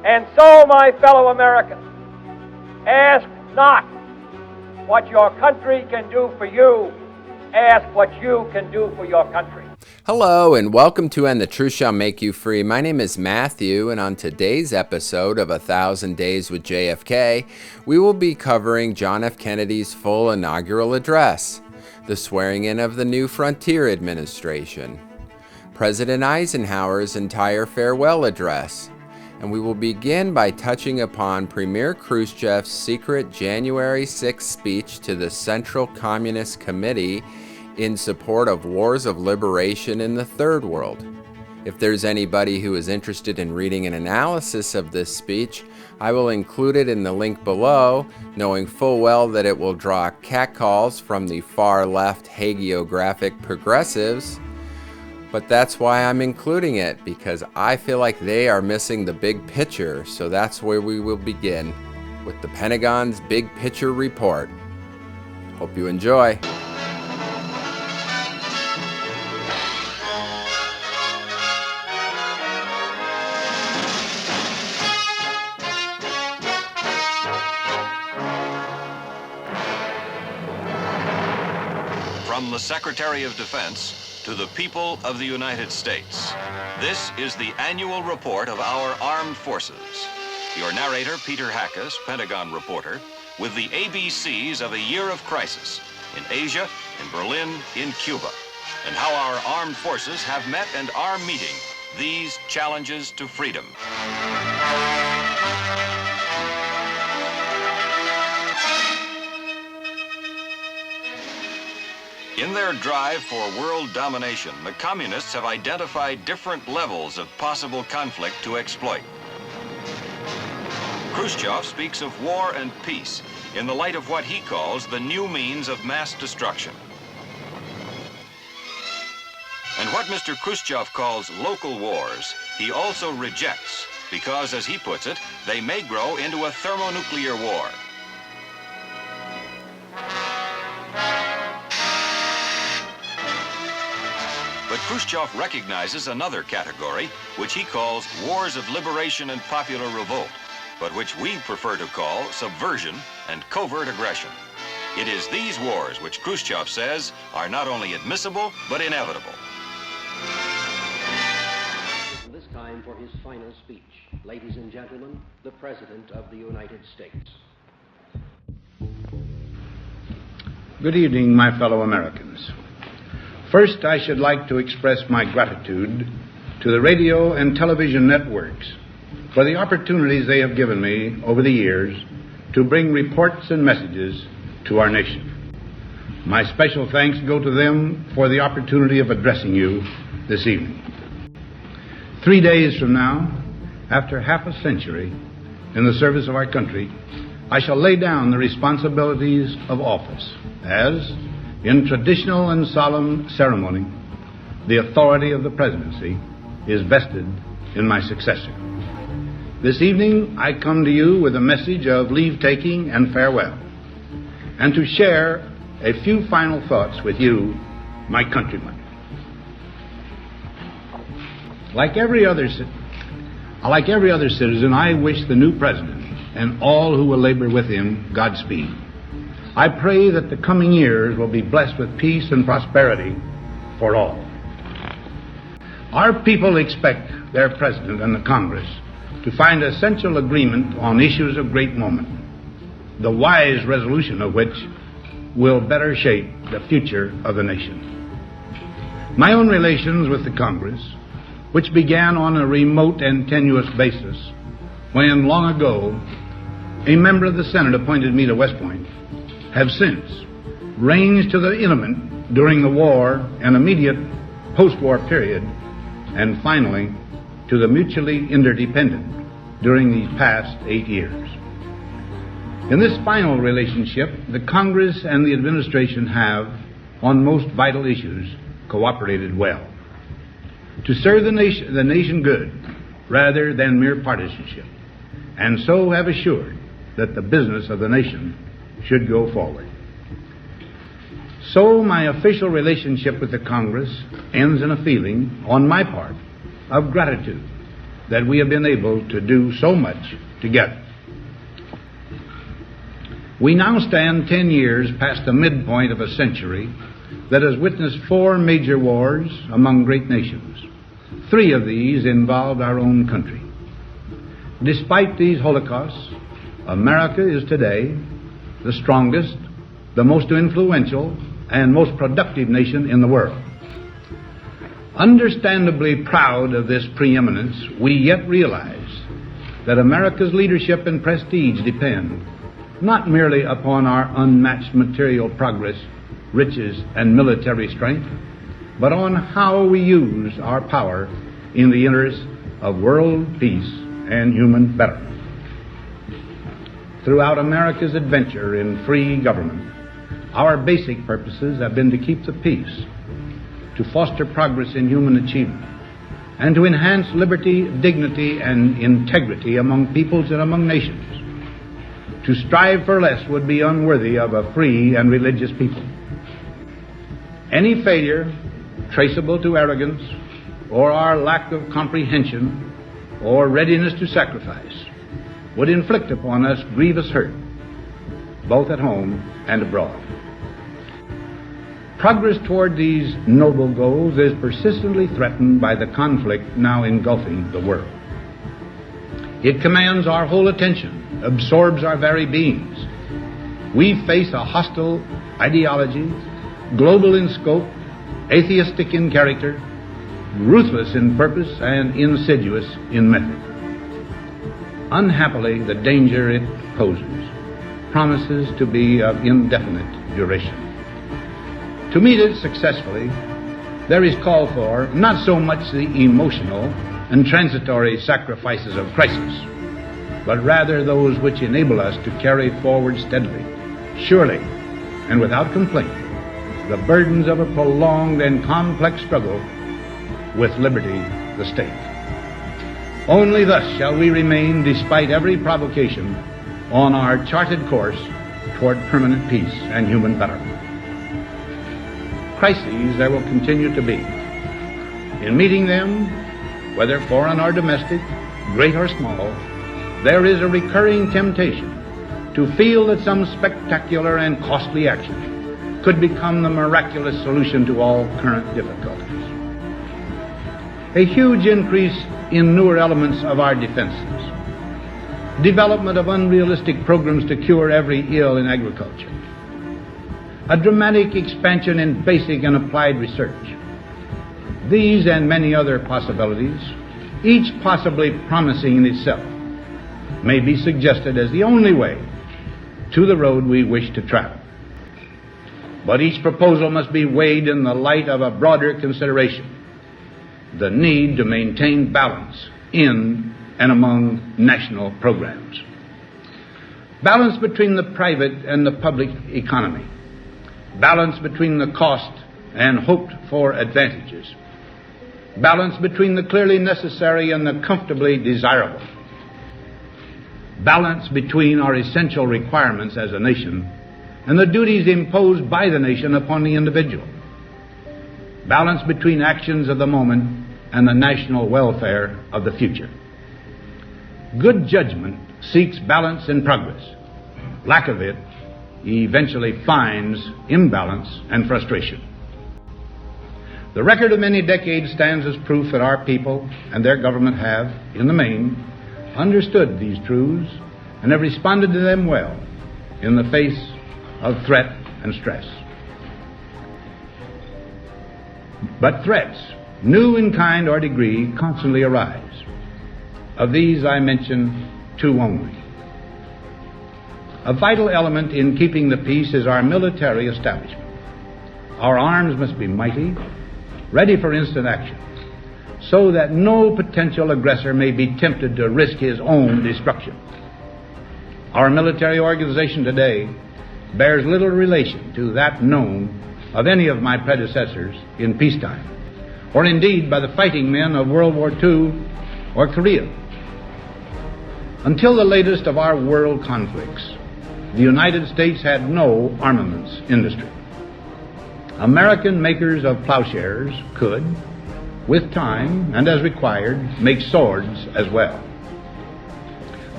And so, my fellow Americans, ask not what your country can do for you, ask what you can do for your country. Hello and welcome to And the Truth Shall Make You Free. My name is Matthew, and on today's episode of 1,000 Days with JFK, we will be covering John F. Kennedy's full inaugural address, the swearing in of the new Frontier administration, President Eisenhower's entire farewell address, and we will begin by touching upon Premier Khrushchev's secret January 6th speech to the Central Communist Committee in support of wars of liberation in the Third World. If there's anybody who is interested in reading an analysis of this speech, I will include it in the link below, knowing full well that it will draw catcalls from the far-left hagiographic progressives. But that's why I'm including it, because I feel like they are missing the big picture, so that's where we will begin, with the Pentagon's Big Picture Report. Hope you enjoy. From the Secretary of Defense to the people of the United States, this is the annual report of our armed forces. Your narrator, Peter Hackus, Pentagon reporter, with the ABCs of a year of crisis in Asia, in Berlin, in Cuba, and how our armed forces have met and are meeting these challenges to freedom. In their drive for world domination, the communists have identified different levels of possible conflict to exploit. Khrushchev speaks of war and peace in the light of what he calls the new means of mass destruction. And what Mr. Khrushchev calls local wars, he also rejects because, as he puts it, they may grow into a thermonuclear war. But Khrushchev recognizes another category, which he calls wars of liberation and popular revolt, but which we prefer to call subversion and covert aggression. It is these wars which Khrushchev says are not only admissible, but inevitable. This time for his final speech. Ladies and gentlemen, the President of the United States. Good evening, my fellow Americans. First, I should like to express my gratitude to the radio and television networks for the opportunities they have given me over the years to bring reports and messages to our nation. My special thanks go to them for the opportunity of addressing you this evening. 3 days from now, after half a century in the service of our country, I shall lay down the responsibilities of office as, in traditional and solemn ceremony, the authority of the presidency is vested in my successor. This evening, I come to you with a message of leave-taking and farewell, and to share a few final thoughts with you, my countrymen. Like every other citizen, I wish the new president and all who will labor with him Godspeed. I pray that the coming years will be blessed with peace and prosperity for all. Our people expect their president and the Congress to find essential agreement on issues of great moment, the wise resolution of which will better shape the future of the nation. My own relations with the Congress, which began on a remote and tenuous basis when, long ago, a member of the Senate appointed me to West Point, have since ranged to the intimate during the war and immediate post-war period, and finally to the mutually interdependent during these past 8 years. In this final relationship, the Congress and the administration have, on most vital issues, cooperated well to serve the nation good rather than mere partisanship, and so have assured that the business of the nation should go forward. So my official relationship with the Congress ends in a feeling, on my part, of gratitude that we have been able to do so much together. We now stand 10 years past the midpoint of a century that has witnessed 4 major wars among great nations. 3 of these involved our own country. Despite these holocausts, America is today the strongest, the most influential, and most productive nation in the world. Understandably proud of this preeminence, we yet realize that America's leadership and prestige depend not merely upon our unmatched material progress, riches, and military strength, but on how we use our power in the interests of world peace and human betterment. Throughout America's adventure in free government, our basic purposes have been to keep the peace, to foster progress in human achievement, and to enhance liberty, dignity, and integrity among peoples and among nations. To strive for less would be unworthy of a free and religious people. Any failure traceable to arrogance or our lack of comprehension or readiness to sacrifice would inflict upon us grievous hurt, both at home and abroad. Progress toward these noble goals is persistently threatened by the conflict now engulfing the world. It commands our whole attention, absorbs our very beings. We face a hostile ideology, global in scope, atheistic in character, ruthless in purpose, and insidious in method. Unhappily, the danger it poses promises to be of indefinite duration. To meet it successfully, there is call for not so much the emotional and transitory sacrifices of crisis, but rather those which enable us to carry forward steadily, surely, and without complaint, the burdens of a prolonged and complex struggle with liberty, the state. Only thus shall we remain, despite every provocation, on our charted course toward permanent peace and human betterment. Crises there will continue to be. In meeting them, whether foreign or domestic, great or small, there is a recurring temptation to feel that some spectacular and costly action could become the miraculous solution to all current difficulties. A huge increase in newer elements of our defenses, development of unrealistic programs to cure every ill in agriculture, a dramatic expansion in basic and applied research. These and many other possibilities, each possibly promising in itself, may be suggested as the only way to the road we wish to travel. But each proposal must be weighed in the light of a broader consideration: the need to maintain balance in and among national programs. Balance between the private and the public economy. Balance between the cost and hoped-for advantages. Balance between the clearly necessary and the comfortably desirable. Balance between our essential requirements as a nation and the duties imposed by the nation upon the individual. Balance between actions of the moment and the national welfare of the future. Good judgment seeks balance and progress. Lack of it eventually finds imbalance and frustration. The record of many decades stands as proof that our people and their government have, in the main, understood these truths and have responded to them well in the face of threat and stress. But threats, new in kind or degree, constantly arise. Of these I mention 2 only. A vital element in keeping the peace is our military establishment. Our arms must be mighty, ready for instant action, so that no potential aggressor may be tempted to risk his own destruction. Our military organization today bears little relation to that known of any of my predecessors in peacetime, or indeed by the fighting men of World War II or Korea. Until the latest of our world conflicts, the United States had no armaments industry. American makers of plowshares could, with time and as required, make swords as well.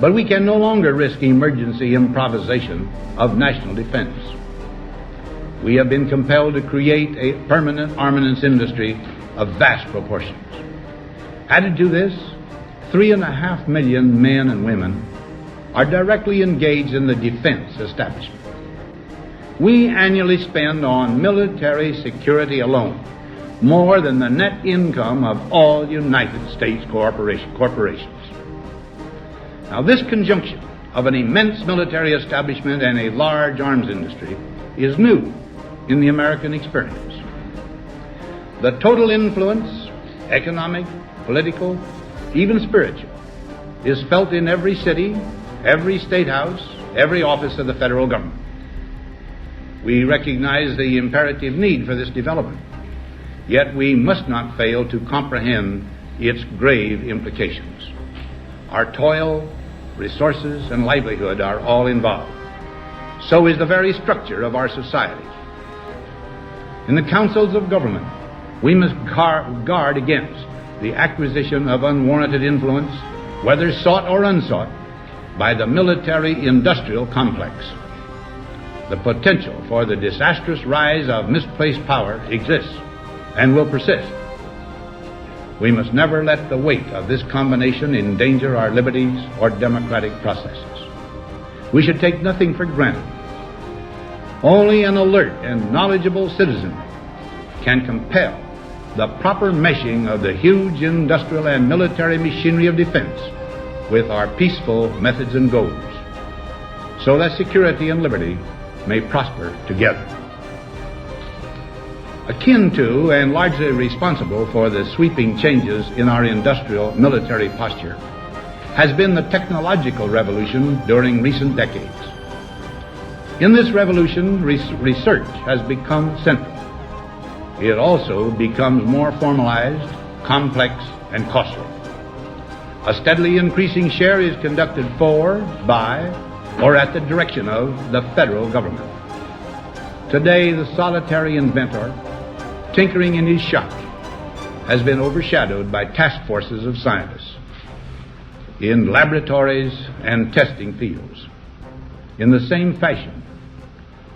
But we can no longer risk emergency improvisation of national defense. We have been compelled to create a permanent armaments industry of vast proportions. Added to this, 3.5 million men and women are directly engaged in the defense establishment. We annually spend on military security alone more than the net income of all United States corporations. Now, this conjunction of an immense military establishment and a large arms industry is new in the American experience. The total influence, economic, political, even spiritual, is felt in every city, every state house, every office of the federal government. We recognize the imperative need for this development, yet we must not fail to comprehend its grave implications. Our toil, resources, and livelihood are all involved. So is the very structure of our society. In the councils of government, we must guard against the acquisition of unwarranted influence, whether sought or unsought, by the military-industrial complex. The potential for the disastrous rise of misplaced power exists and will persist. We must never let the weight of this combination endanger our liberties or democratic processes. We should take nothing for granted. Only an alert and knowledgeable citizen can compel the proper meshing of the huge industrial and military machinery of defense with our peaceful methods and goals, so that security and liberty may prosper together. Akin to and largely responsible for the sweeping changes in our industrial military posture has been the technological revolution during recent decades. In this revolution, research has become central. It also becomes more formalized, complex, and costly. A steadily increasing share is conducted for, by, or at the direction of the federal government. Today, the solitary inventor, tinkering in his shop, has been overshadowed by task forces of scientists in laboratories and testing fields. In the same fashion,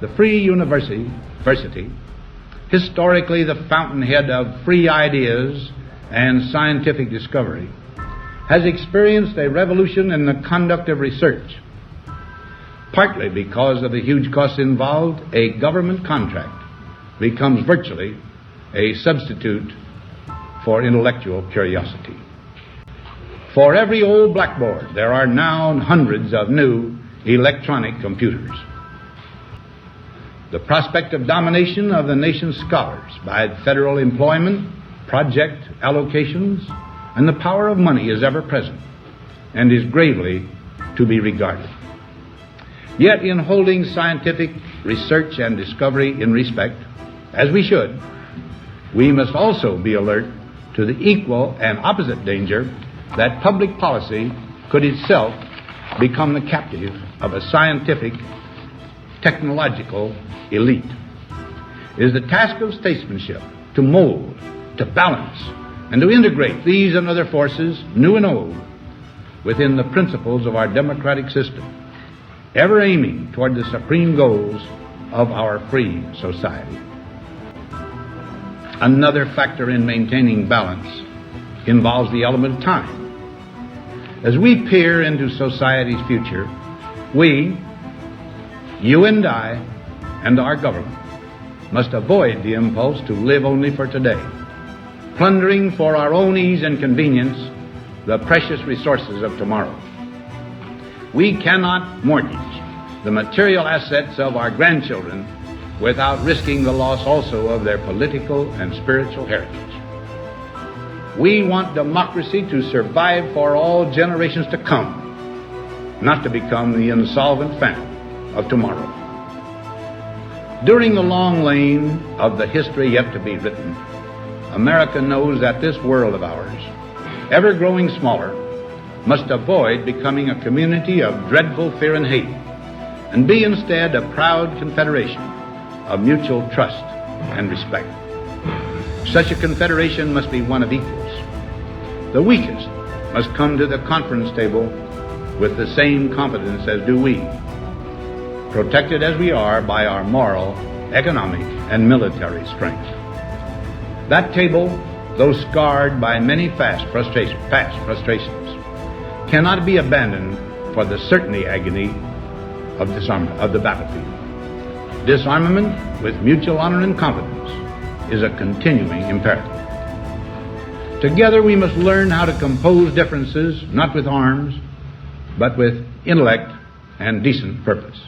the free university, historically the fountainhead of free ideas and scientific discovery, has experienced a revolution in the conduct of research. Partly because of the huge costs involved, a government contract becomes virtually a substitute for intellectual curiosity. For every old blackboard, there are now hundreds of new electronic computers. The prospect of domination of the nation's scholars by federal employment, project allocations, and the power of money is ever present and is gravely to be regarded. Yet in holding scientific research and discovery in respect, as we should, we must also be alert to the equal and opposite danger that public policy could itself become the captive of a scientific, technological elite. It is the task of statesmanship to mold, to balance, and to integrate these and other forces, new and old, within the principles of our democratic system, ever aiming toward the supreme goals of our free society. Another factor in maintaining balance involves the element of time. As we peer into society's future, we, you and I, and our government must avoid the impulse to live only for today, plundering for our own ease and convenience the precious resources of tomorrow. We cannot mortgage the material assets of our grandchildren without risking the loss also of their political and spiritual heritage. We want democracy to survive for all generations to come, not to become the insolvent family of tomorrow. During the long lane of the history yet to be written, America knows that this world of ours, ever growing smaller, must avoid becoming a community of dreadful fear and hate, and be instead a proud confederation of mutual trust and respect. Such a confederation must be one of equals. The weakest must come to the conference table with the same confidence as do we, protected as we are by our moral, economic, and military strength. That table, though scarred by many past frustrations, cannot be abandoned for the certainty agony of disarmament of the battlefield. Disarmament with mutual honor and confidence is a continuing imperative. Together we must learn how to compose differences, not with arms, but with intellect and decent purpose.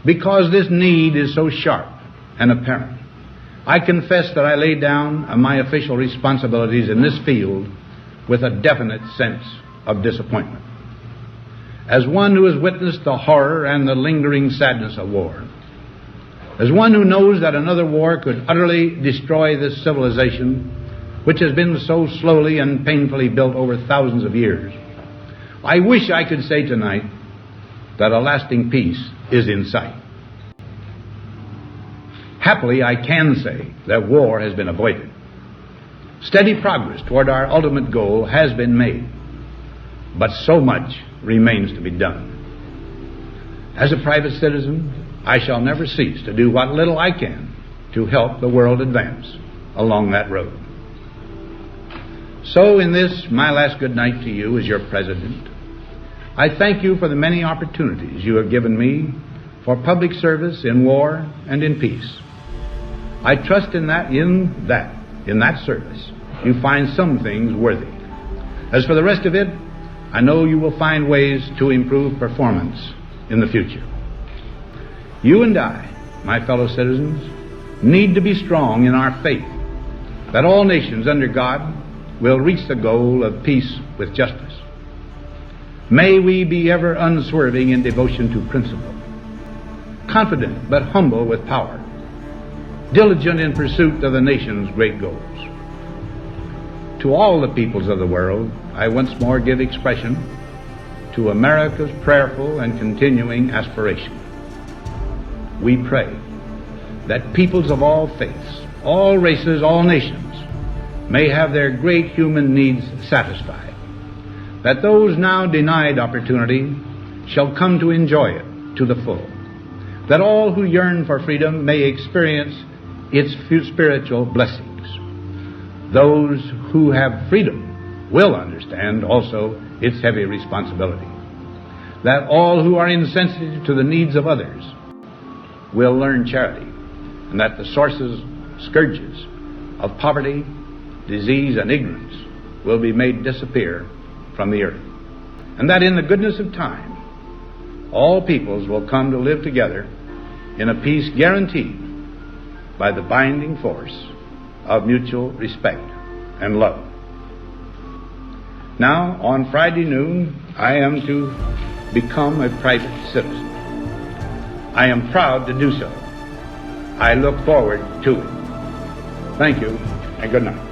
Because this need is so sharp and apparent, I confess that I lay down my official responsibilities in this field with a definite sense of disappointment. As one who has witnessed the horror and the lingering sadness of war, as one who knows that another war could utterly destroy this civilization which has been so slowly and painfully built over thousands of years, I wish I could say tonight that a lasting peace is in sight. Happily, I can say that war has been avoided. Steady progress toward our ultimate goal has been made, but so much remains to be done. As a private citizen, I shall never cease to do what little I can to help the world advance along that road. So in this, my last good night to you as your president, I thank you for the many opportunities you have given me for public service in war and in peace. I trust in that service, you find some things worthy. As for the rest of it, I know you will find ways to improve performance in the future. You and I, my fellow citizens, need to be strong in our faith that all nations under God will reach the goal of peace with justice. May we be ever unswerving in devotion to principle, confident but humble with power, diligent in pursuit of the nation's great goals. To all the peoples of the world, I once more give expression to America's prayerful and continuing aspiration. We pray that peoples of all faiths, all races, all nations may have their great human needs satisfied, that those now denied opportunity shall come to enjoy it to the full, that all who yearn for freedom may experience its spiritual blessings. Those who have freedom will understand also its heavy responsibility, that all who are insensitive to the needs of others will learn charity, and that the scourges of poverty, disease, and ignorance will be made disappear from the earth, and that in the goodness of time all peoples will come to live together in a peace guaranteed by the binding force of mutual respect and love. Now, on Friday noon, I am to become a private citizen. I am proud to do so. I look forward to it. Thank you, and good night.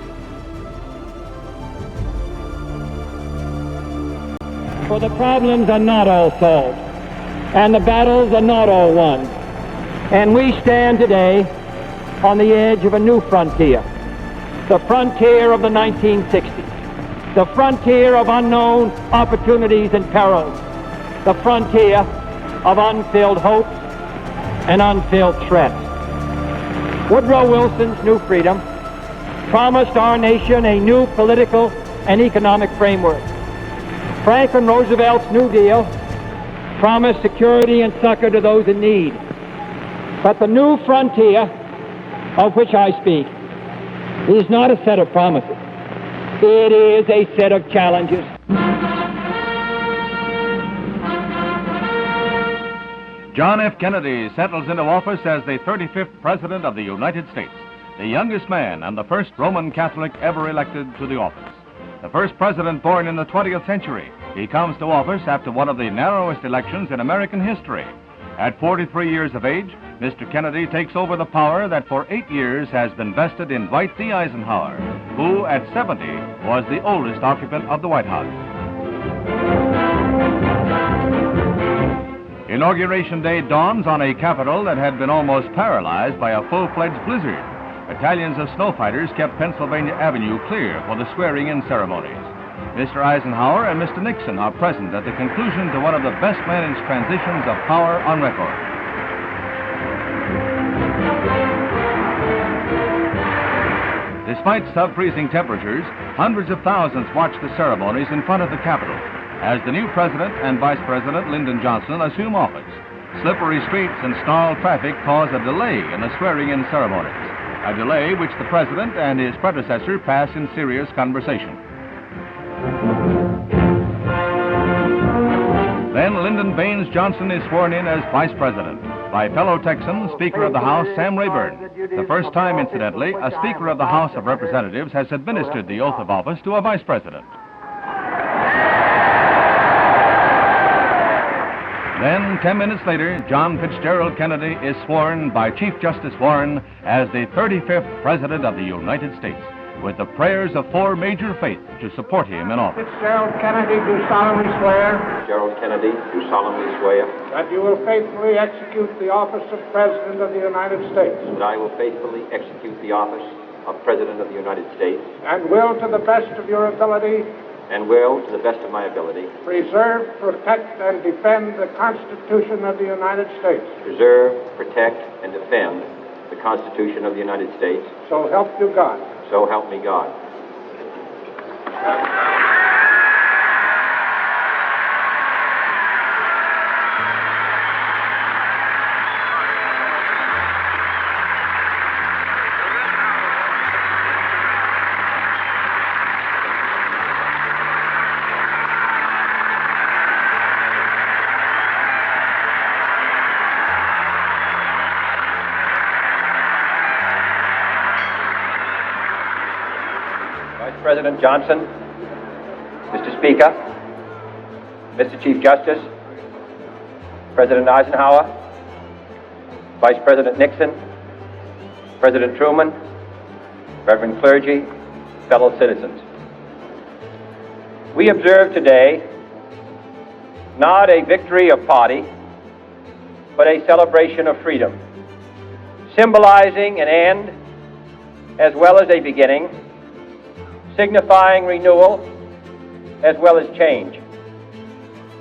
For the problems are not all solved, and the battles are not all won. And we stand today on the edge of a new frontier, the frontier of the 1960s, the frontier of unknown opportunities and perils, the frontier of unfilled hopes and unfilled threats. Woodrow Wilson's New Freedom promised our nation a new political and economic framework. Franklin Roosevelt's New Deal promised security and succor to those in need. But the new frontier of which I speak is not a set of promises. It is a set of challenges. John F. Kennedy settles into office as the 35th President of the United States, the youngest man and the first Roman Catholic ever elected to the office. The first president born in the 20th century, he comes to office after one of the narrowest elections in American history. At 43 years of age, Mr. Kennedy takes over the power that for 8 years has been vested in Dwight D. Eisenhower, who at 70 was the oldest occupant of the White House. Inauguration Day dawns on a Capitol that had been almost paralyzed by a full-fledged blizzard. battalions of snow fighters kept Pennsylvania Avenue clear for the swearing-in ceremonies. Mr. Eisenhower and Mr. Nixon are present at the conclusion to one of the best managed transitions of power on record. Despite sub-freezing temperatures, hundreds of thousands watched the ceremonies in front of the Capitol as the new President and Vice President Lyndon Johnson assume office. Slippery streets and snarled traffic cause a delay in the swearing-in ceremonies, a delay which the President and his predecessor pass in serious conversation. Then Lyndon Baines Johnson is sworn in as Vice President by fellow Texan, Speaker of the House Sam Rayburn. The first time, incidentally, a Speaker of the House of Representatives has administered the oath of office to a Vice President. Then, 10 minutes later, John Fitzgerald Kennedy is sworn by Chief Justice Warren as the 35th President of the United States, with the prayers of four major faiths to support him in office. Fitzgerald Kennedy, do solemnly swear Fitzgerald Kennedy, do solemnly swear that you will faithfully execute the office of President of the United States that I will faithfully execute the office of President of the United States and will, to the best of your ability, and will, to the best of my ability, preserve, protect, and defend the Constitution of the United States. preserve, protect, and defend the Constitution of the United States. So help you God. So help me God. Vice President Johnson, Mr. Speaker, Mr. Chief Justice, President Eisenhower, Vice President Nixon, President Truman, Reverend clergy, fellow citizens. We observe today not a victory of party, but a celebration of freedom, symbolizing an end as well as a beginning, signifying renewal as well as change.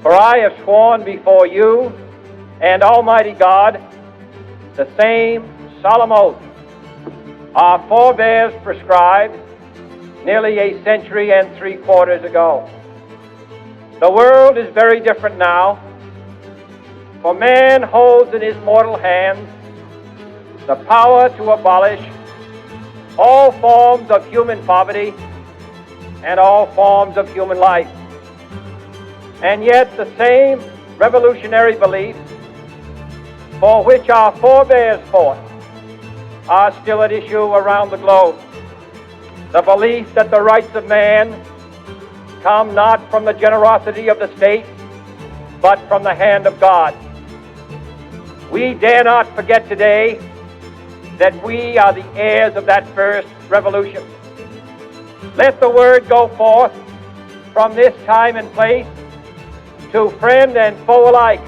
For I have sworn before you and Almighty God the same solemn oath our forebears prescribed nearly a century and 3/4 ago. The world is very different now, for man holds in his mortal hands the power to abolish all forms of human poverty and all forms of human life. And yet the same revolutionary beliefs for which our forebears fought are still at issue around the globe. The belief that the rights of man come not from the generosity of the state, but from the hand of God. We dare not forget today that we are the heirs of that first revolution. Let the word go forth from this time and place to friend and foe alike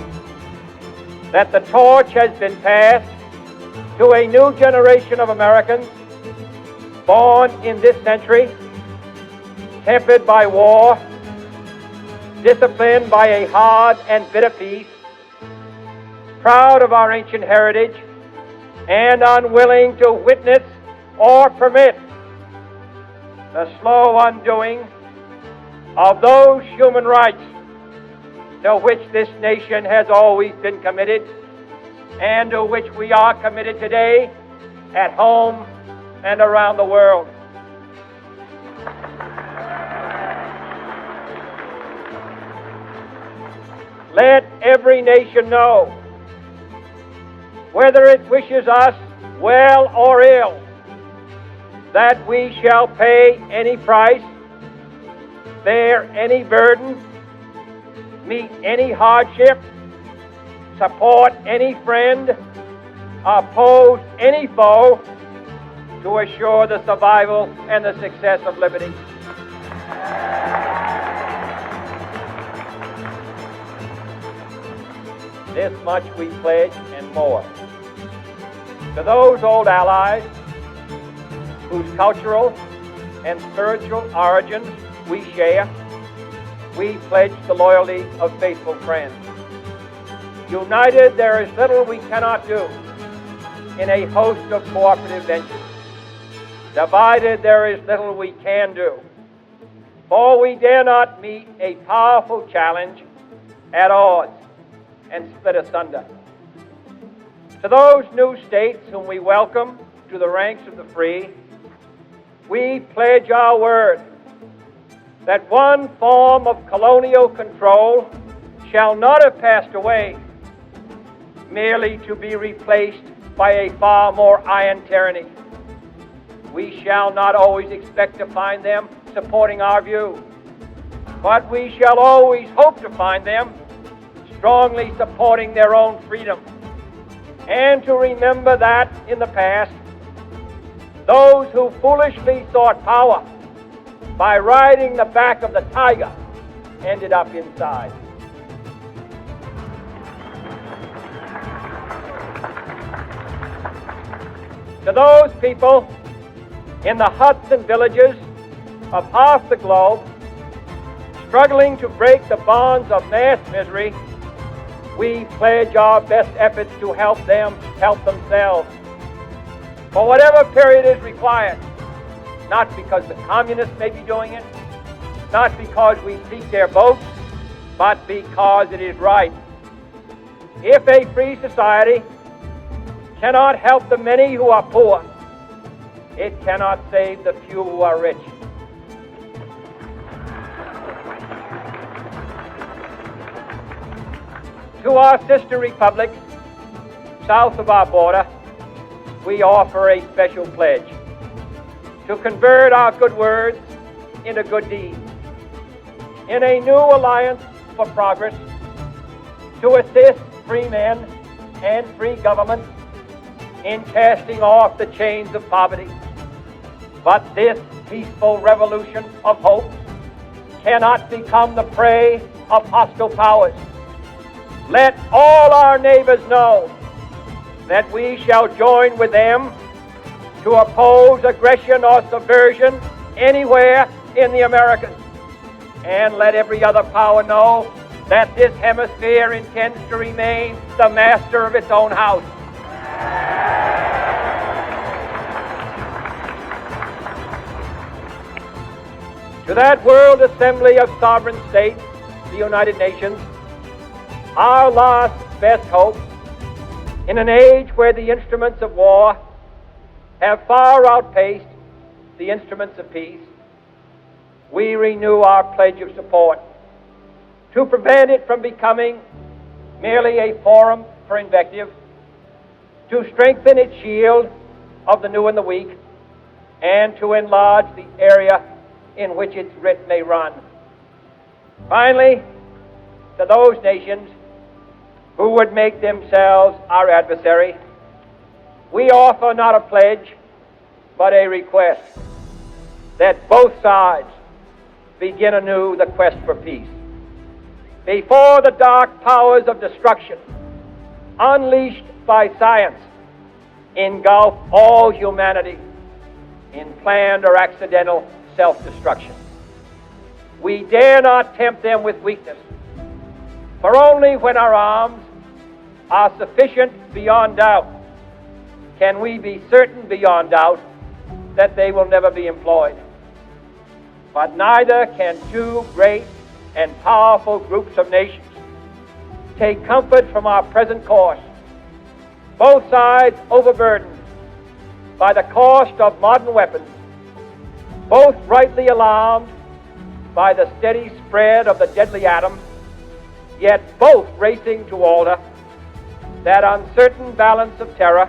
that the torch has been passed to a new generation of Americans born in this century, tempered by war, disciplined by a hard and bitter peace, proud of our ancient heritage, and unwilling to witness or permit the slow undoing of those human rights to which this nation has always been committed and to which we are committed today at home and around the world. Let every nation know, whether it wishes us well or ill, that we shall pay any price, bear any burden, meet any hardship, support any friend, oppose any foe, to assure the survival and the success of liberty. This much we pledge and more. To those old allies whose cultural and spiritual origins we share, we pledge the loyalty of faithful friends. United, there is little we cannot do in a host of cooperative ventures. Divided, there is little we can do, for we dare not meet a powerful challenge at odds and split asunder. To those new states whom we welcome to the ranks of the free, we pledge our word that one form of colonial control shall not have passed away, merely to be replaced by a far more iron tyranny. We shall not always expect to find them supporting our view, but we shall always hope to find them strongly supporting their own freedom, and to remember that in the past, those who foolishly sought power by riding the back of the tiger ended up inside. To those people in the huts and villages of half the globe, struggling to break the bonds of mass misery, we pledge our best efforts to help them help themselves, for whatever period is required, not because the communists may be doing it, not because we seek their votes, but because it is right. If a free society cannot help the many who are poor, it cannot save the few who are rich. To our sister republics south of our border, we offer a special pledge to convert our good words into good deeds, in a new alliance for progress, to assist free men and free governments in casting off the chains of poverty. But this peaceful revolution of hope cannot become the prey of hostile powers. Let all our neighbors know that we shall join with them to oppose aggression or subversion anywhere in the Americas. And let every other power know that this hemisphere intends to remain the master of its own house. To that world assembly of sovereign states, the United Nations, our last best hope, in an age where the instruments of war have far outpaced the instruments of peace, we renew our pledge of support to prevent it from becoming merely a forum for invective, to strengthen its shield of the new and the weak, and to enlarge the area in which its writ may run. Finally, to those nations who would make themselves our adversary, we offer not a pledge, but a request that both sides begin anew the quest for peace. Before the dark powers of destruction, unleashed by science, engulf all humanity in planned or accidental self-destruction. We dare not tempt them with weakness, for only when our arms are sufficient beyond doubt can we be certain beyond doubt that they will never be employed. But neither can two great and powerful groups of nations take comfort from our present course, both sides overburdened by the cost of modern weapons, both rightly alarmed by the steady spread of the deadly atom, yet both racing to alter that uncertain balance of terror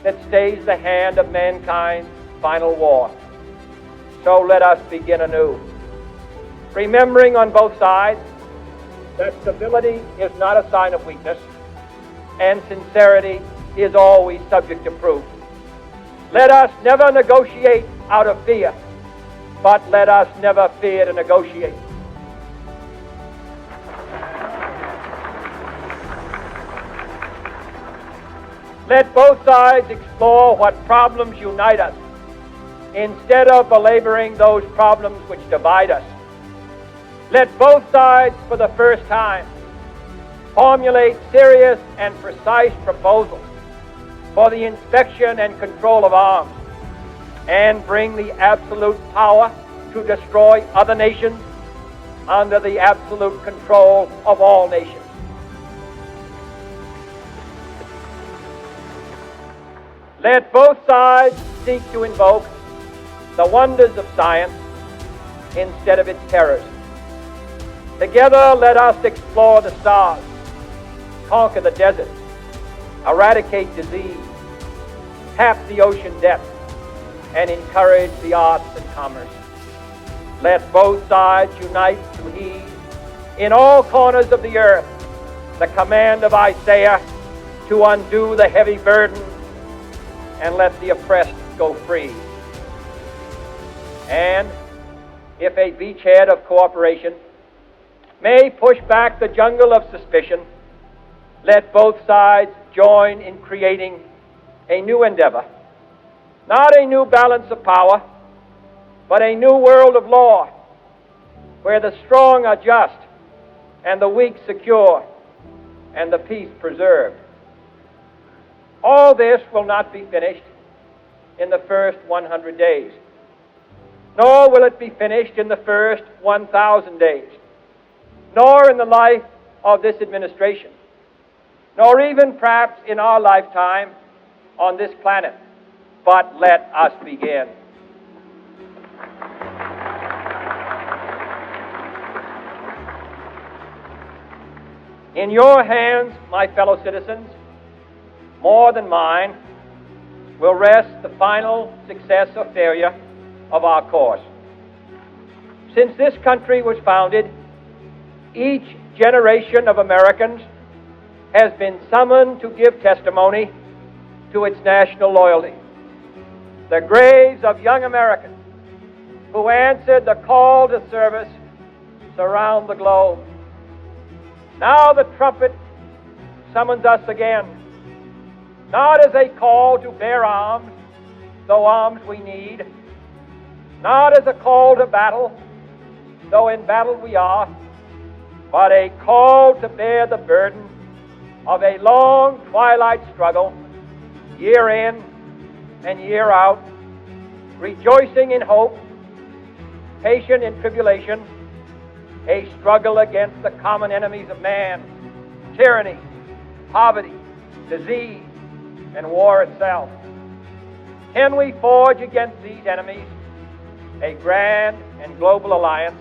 that stays the hand of mankind's final war. So let us begin anew, remembering on both sides that stability is not a sign of weakness, and sincerity is always subject to proof. Let us never negotiate out of fear, but let us never fear to negotiate. Let both sides explore what problems unite us instead of belaboring those problems which divide us, let both sides for the first time formulate serious and precise proposals for the inspection and control of arms, and bring the absolute power to destroy other nations under the absolute control of all nations. Let both sides seek to invoke the wonders of science instead of its terrors. Together, let us explore the stars, conquer the desert, eradicate disease, tap the ocean depths, and encourage the arts and commerce. Let both sides unite to heed in all corners of the earth the command of Isaiah to undo the heavy burden and let the oppressed go free. And if a beachhead of cooperation may push back the jungle of suspicion, let both sides join in creating a new endeavor, not a new balance of power, but a new world of law, where the strong are just and the weak secure and the peace preserved. All this will not be finished in the first 100 days, nor will it be finished in the first 1,000 days, nor in the life of this administration, nor even perhaps in our lifetime on this planet. But let us begin. In your hands, my fellow citizens, more than mine, will rest the final success or failure of our course. Since this country was founded, each generation of Americans has been summoned to give testimony to its national loyalty. The graves of young Americans who answered the call to service surround the globe. Now the trumpet summons us again, not as a call to bear arms, though arms we need, not as a call to battle, though in battle we are, but a call to bear the burden of a long twilight struggle, year in and year out, rejoicing in hope, patient in tribulation, a struggle against the common enemies of man, tyranny, poverty, disease, and war itself. Can we forge against these enemies a grand and global alliance,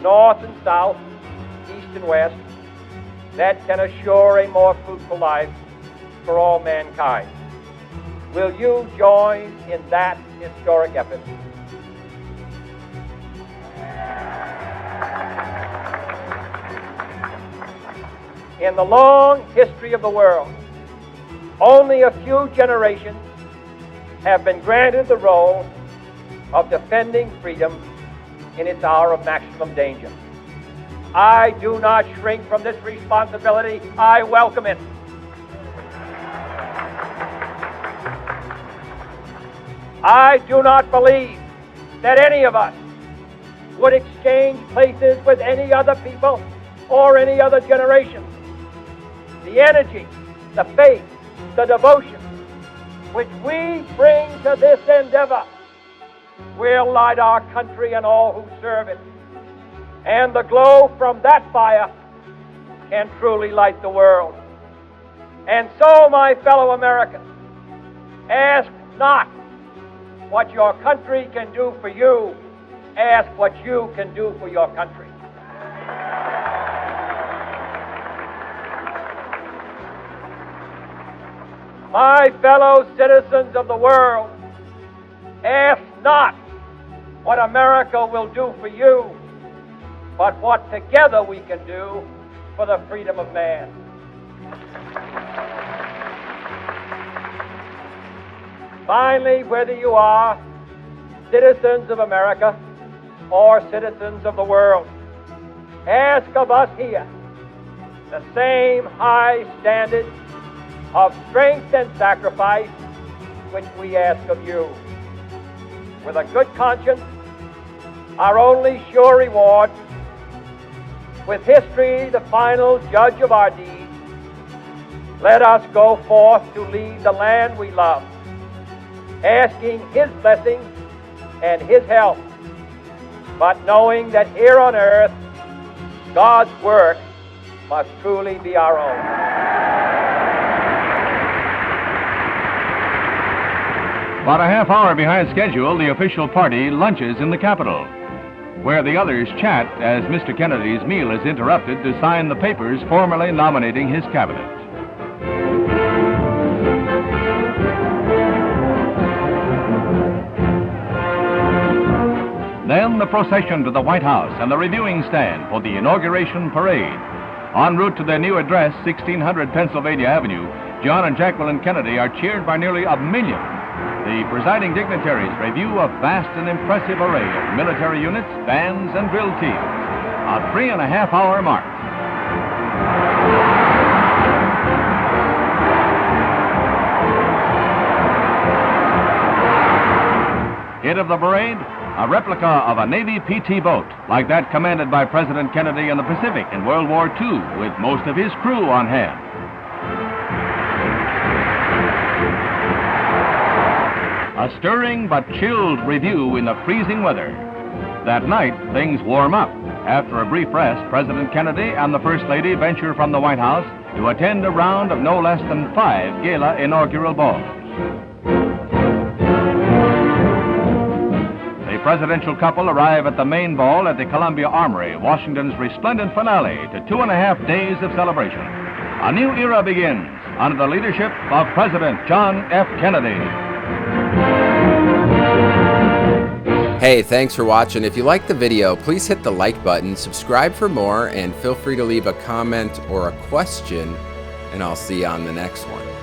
north and south, east and west, that can assure a more fruitful life for all mankind? Will you join in that historic effort? In the long history of the world, only a few generations have been granted the role of defending freedom in its hour of maximum danger. I do not shrink from this responsibility. I welcome it. I do not believe that any of us would exchange places with any other people or any other generation. The energy, the faith, the devotion which we bring to this endeavor will light our country and all who serve it. And the glow from that fire can truly light the world. And so, my fellow Americans, ask not what your country can do for you, ask what you can do for your country. My fellow citizens of the world, ask not what America will do for you, but what together we can do for the freedom of man. Finally, whether you are citizens of America or citizens of the world, ask of us here the same high standard of strength and sacrifice which we ask of you. With a good conscience, our only sure reward, with history the final judge of our deeds, let us go forth to lead the land we love, asking His blessing and His help, but knowing that here on earth, God's work must truly be our own. About a half hour behind schedule, the official party lunches in the Capitol, where the others chat as Mr. Kennedy's meal is interrupted to sign the papers formally nominating his cabinet. Then the procession to the White House and the reviewing stand for the inauguration parade. En route to their new address, 1600 Pennsylvania Avenue, John and Jacqueline Kennedy are cheered by nearly 1 million. The presiding dignitaries review a vast and impressive array of military units, bands, and drill teams. A 3.5-hour march. Hit of the parade, a replica of a Navy PT boat, like that commanded by President Kennedy in the Pacific in World War II, with most of his crew on hand. A stirring but chilled review in the freezing weather. That night, things warm up. After a brief rest, President Kennedy and the First Lady venture from the White House to attend a round of no less than 5 gala inaugural balls. The presidential couple arrive at the main ball at the Columbia Armory, Washington's resplendent finale to 2.5 days of celebration. A new era begins under the leadership of President John F. Kennedy. Hey, thanks for watching. If you liked the video, please hit the like button, subscribe for more, and feel free to leave a comment or a question, and I'll see you on the next one.